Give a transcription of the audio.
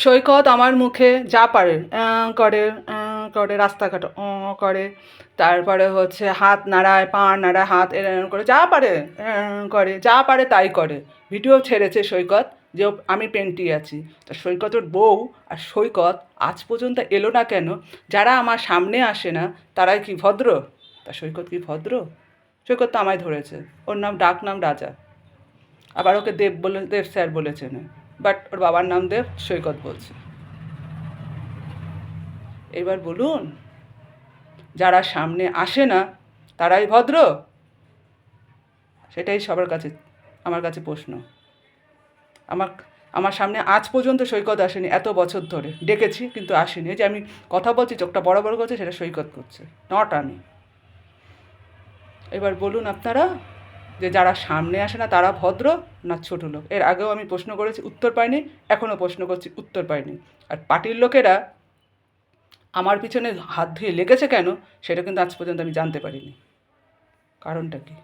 সৈকত আমার মুখে যা পারে করে করে রাস্তাঘাট করে, তারপরে হচ্ছে হাত নাড়ায়, পা নাড়ায়, হাত এরম করে যা পারে করে, যা পারে তাই করে। ভিডিও ছেড়েছে সৈকত যে আমি পেন্টি আছি। তা সৈকতের বউ আর সৈকত আজ পর্যন্ত এলো না কেন? যারা আমার সামনে আসে না তারাই কি ভদ্র? তা সৈকত কি ভদ্র? সৈকত তো আমায় ধরেছে, ওর ডাক নাম রাজা, আবার ওকে দেব স্যার বলেছে না, বাট ওর বাবার নাম দেব, সৈকত বলছে। এবার বলুন, যারা সামনে আসে না তারাই ভদ্র? সেটাই সবার কাছে, আমার কাছে প্রশ্ন। আমার আমার সামনে আজ পর্যন্ত সৈকত আসেনি, এত বছর ধরে ডেকেছি কিন্তু আসেনি। এই যে আমি কথা বলছি, চোখটা বড় বড় করছে, সেটা সৈকত করছে, নট আমি। এবার বলুন আপনারা, যে যারা সামনে আসে না তারা ভদ্র না ছোট লোক? এর আগেও আমি প্রশ্ন করেছি, উত্তর পাইনি, এখনও প্রশ্ন করছি, উত্তর পাইনি। আর পার্টির লোকেরা আমার পিছনে হাত ধুয়ে লেগেছে কেন, সেটা কিন্তু আজ পর্যন্ত আমি জানতে পারিনি। কারণটা কী?